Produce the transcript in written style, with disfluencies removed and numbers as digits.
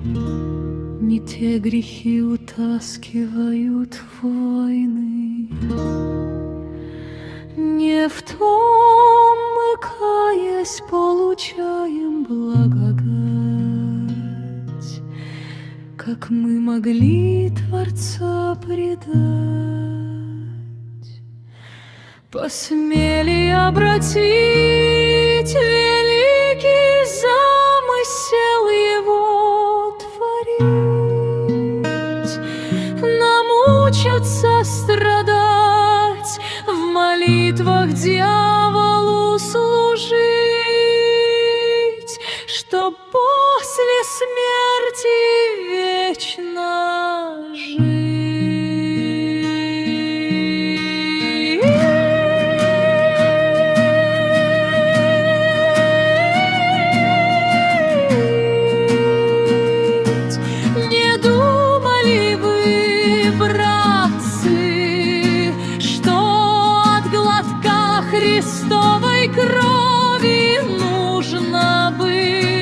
Не те грехи утаскивают в войны, не в том мы, каясь, получаем благодать, как мы могли Творца предать. Посмели обратить великий замысел Его творить, намучаться страдать, в молитвах дьяволу служить, чтоб после смерти вечно жить. Не думали вы, братцы, что от глотка Христовой крови нужно быть